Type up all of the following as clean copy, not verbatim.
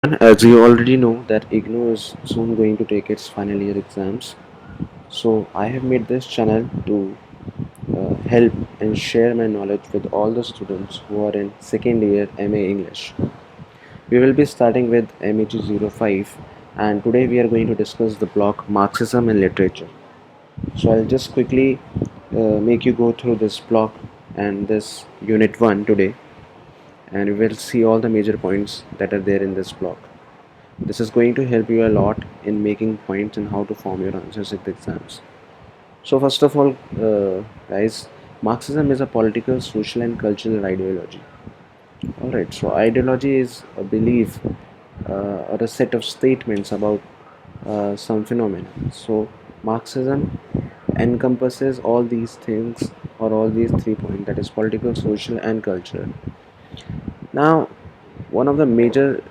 As you already know that IGNOU is soon going to take its final year exams, so I have made this channel to help and share my knowledge with all the students who are in second year MA English. We will be starting with MEG05, and today we are going to discuss the block Marxism and Literature. So I'll just quickly make you go through this block and this unit 1 today, and we will see all the major points that are there in this block. This is going to help you a lot in making points and how to form your answers at the exams. So first of all, guys, Marxism is a political, social and cultural ideology. Alright, so ideology is a belief or a set of statements about some phenomena. So Marxism encompasses all these things or all these 3 points, that is political, social and cultural. Now, one of the major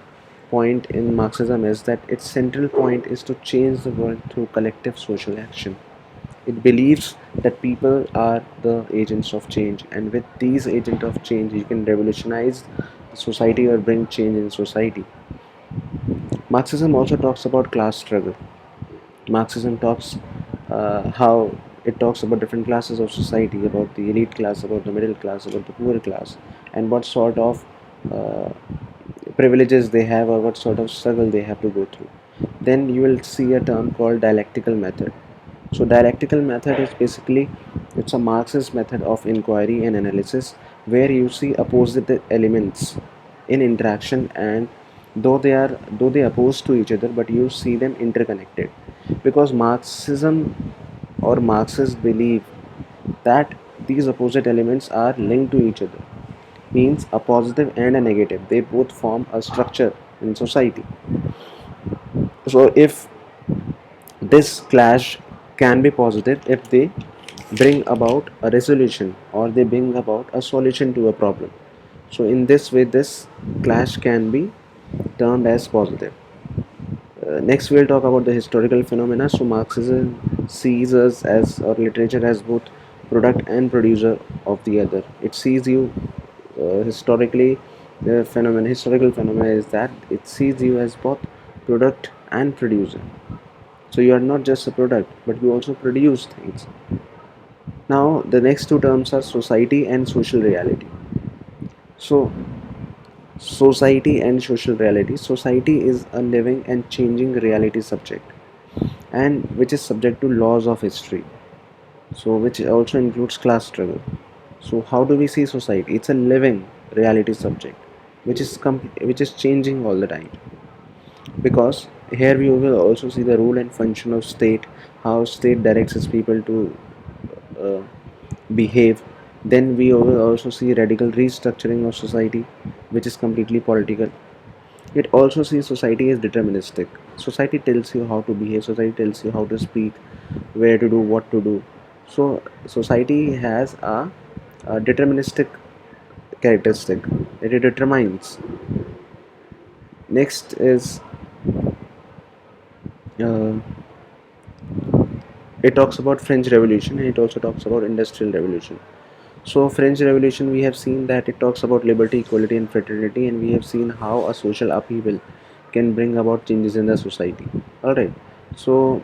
point in Marxism is that its central point is to change the world through collective social action. It believes that people are the agents of change, and with these agents of change, you can revolutionize the society or bring change in society. Marxism also talks about class struggle. Marxism talks how it talks about different classes of society, about the elite class, about the middle class, about the poor class, and what sort of uh, privileges they have or what sort of struggle they have to go through. Then you will see a term called dialectical method. So dialectical method is basically, it's a Marxist method of inquiry and analysis where you see opposite elements in interaction, and though they oppose to each other, but you see them interconnected, because Marxism or Marxists believe that these opposite elements are linked to each other, means a positive and a negative, they both form a structure in society. So if this clash can be positive if they bring about a resolution or they bring about a solution to a problem. So in this way, this clash can be termed as positive. Next, we'll talk about the historical phenomena. So Marxism sees us as, or literature as, both product and producer of the other. It sees you historically. The phenomenon, historical phenomena, is that it sees you as both product and producer. So you are not just a product, but you also produce things. Now, the next two terms are society and social reality. So, society and social reality. Society is a living and changing reality subject, and which is subject to laws of history. So, which also includes class struggle. So, how do we see society? It's a living reality subject, which is changing all the time. Because here we will also see the role and function of state, how state directs its people to uh, behave. Then we will also see radical restructuring of society, which is completely political. It also sees society as deterministic. Society tells you how to behave, society tells you how to speak, where to do, what to do. So society has a deterministic characteristic. It determines. Next is uh, it talks about French Revolution, and it also talks about Industrial Revolution. So French Revolution, we have seen that it talks about liberty, equality and fraternity, and we have seen how a social upheaval can bring about changes in the society. Alright, so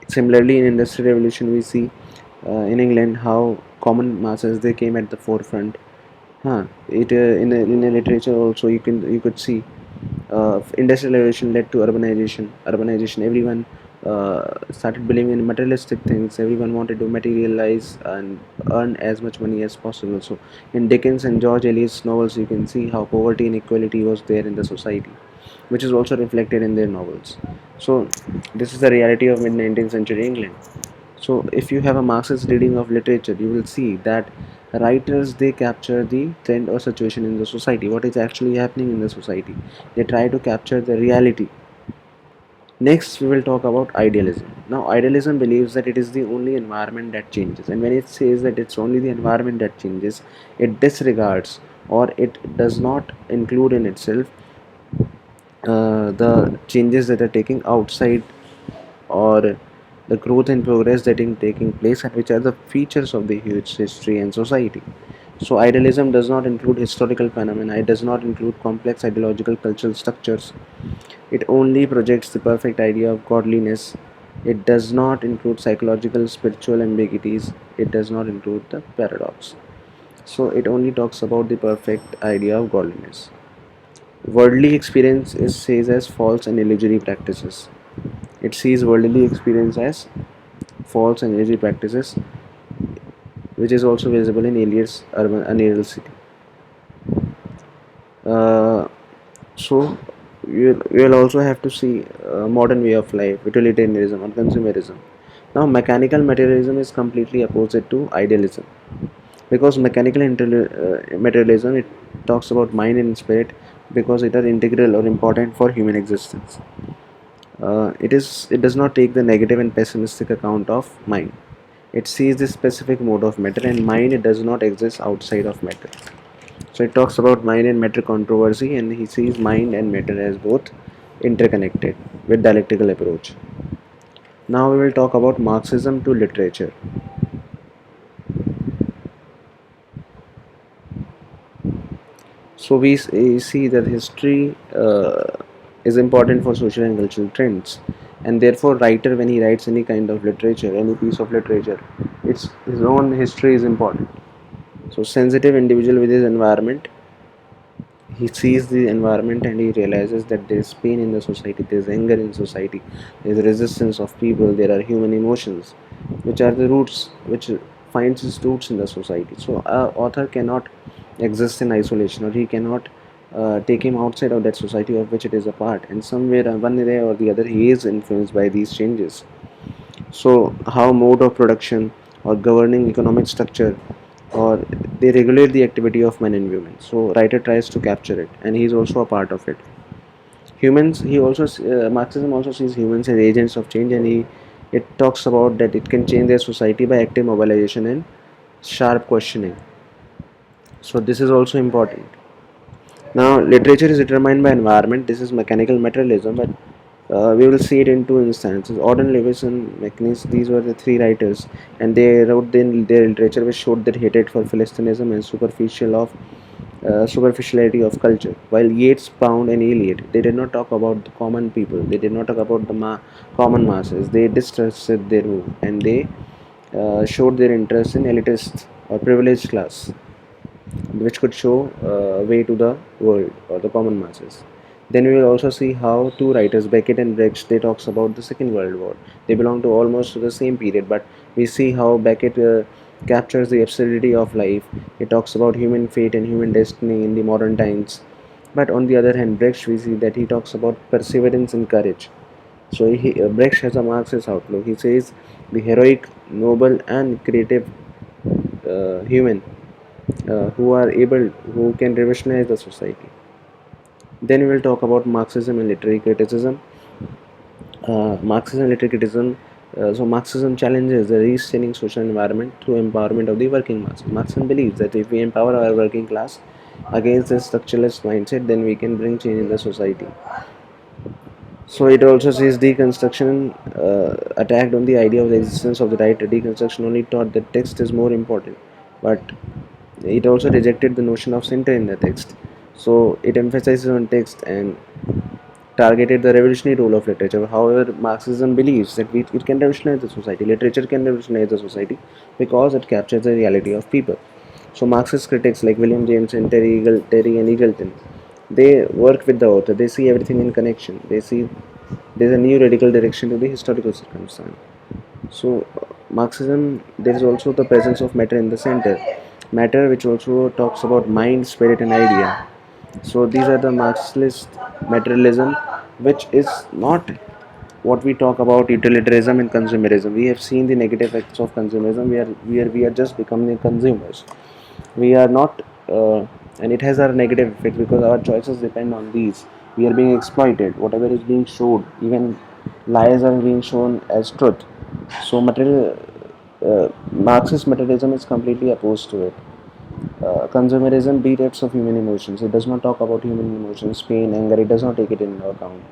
similarly in Industrial Revolution we see in England how common masses they came at the forefront. It in the literature also you could see industrial revolution led to urbanization. Everyone started believing in materialistic things. Everyone wanted to materialize and earn as much money as possible. So in Dickens and George Eliot's novels, you can see how poverty and inequality was there in the society, which is also reflected in their novels. So this is the reality of mid 19th century England. So if you have a Marxist reading of literature, you will see that writers they capture the trend or situation in the society, what is actually happening in the society. They try to capture the reality. Next, we will talk about idealism. Now, idealism believes that it is the only environment that changes, and when it says that it's only the environment that changes, it disregards or it does not include in itself the changes that are taking outside, or the growth and progress that is taking place, and which are the features of the huge history and society. So idealism does not include historical phenomena, it does not include complex ideological cultural structures. It only projects the perfect idea of godliness. It does not include psychological, spiritual ambiguities. It does not include the paradox. So it only talks about the perfect idea of godliness. Worldly experience is says as false and illusory practices. It sees worldly experience as false and illusory practices, which is also visible in Eliot's Urban Unreal City. Uh, so you'll also have to see modern way of life, utilitarianism or consumerism. Now, mechanical materialism is completely opposite to idealism because materialism, it talks about mind and spirit because it are integral or important for human existence. It does not take the negative and pessimistic account of mind. It sees this specific mode of matter, and mind it does not exist outside of matter. So it talks about mind and matter controversy, and he sees mind and matter as both interconnected with dialectical approach. Now we will talk about Marxism to literature. So we see that history is important for social and cultural trends, and therefore writer when he writes any kind of literature, any piece of literature, it's his own history is important. So sensitive individual with his environment, he sees the environment and he realizes that there is pain in the society, there is anger in society, there is resistance of people, there are human emotions, which are the roots, which finds its roots in the society. So a author cannot exist in isolation, or he cannot take him outside of that society of which it is a part, and somewhere one way or the other he is influenced by these changes. So how mode of production or governing economic structure or they regulate the activity of men and women. So writer tries to capture it, and he is also a part of it. Humans, he also Marxism also sees humans as agents of change, and he it talks about that it can change their society by active mobilization and sharp questioning. So this is also important. Now, literature is determined by environment. This is mechanical materialism, but we will see it in two instances. Auden Lewis and McNeice, these were the three writers, and they wrote their literature which showed their hatred for Philistinism and superficiality of culture. While Yeats, Pound, and Eliot, they did not talk about the common people. They did not talk about the common masses. They distrusted their move, and they showed their interest in elitist or privileged class, which could show way to the world or the common masses. Then we will also see how two writers, Beckett and Brecht, they talks about the Second World War. They belong to almost to the same period, but we see how Beckett captures the absurdity of life. He talks about human fate and human destiny in the modern times. But on the other hand, Brecht, we see that he talks about perseverance and courage. So Brecht has a Marxist outlook. He says the heroic, noble, and creative human who can revolutionize the society. Then we will talk about Marxism and literary criticism. Marxism and literary criticism. So Marxism challenges the restraining social environment through empowerment of the working mass. Marxism believes that if we empower our working class against this structuralist mindset, then we can bring change in the society. So it also says deconstruction attacked on the idea of the existence of the right. Deconstruction only taught that text is more important, but it also rejected the notion of center in the text. So it emphasizes on text and targeted the revolutionary role of literature. However, Marxism believes that it can revolutionize the society. Literature can revolutionize the society because it captures the reality of people. So Marxist critics like William James and Terry and Eagleton, they work with the author. They see everything in connection. They see there's a new radical direction to the historical circumstance. So Marxism, there is also the presence of matter in the center. Matter, which also talks about mind, spirit, and idea. So these are the Marxist materialism, which is not what we talk about utilitarianism and consumerism. We have seen the negative effects of consumerism. We are just becoming consumers. We are not, and it has a negative effect because our choices depend on these. We are being exploited. Whatever is being showed, even lies are being shown as truth. So Marxist materialism is completely opposed to it. Consumerism berefts of human emotions. It does not talk about human emotions, pain, anger. It does not take it into account.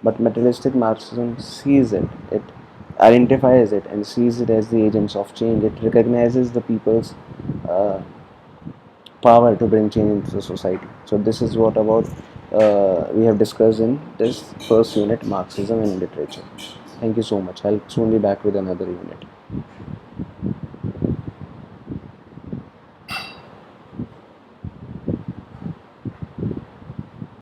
But materialistic Marxism sees it. It identifies it and sees it as the agents of change. It recognizes the people's uh, power to bring change into the society. So this is what about we have discussed in this first unit, Marxism and literature. Thank you so much. I'll soon be back with another unit.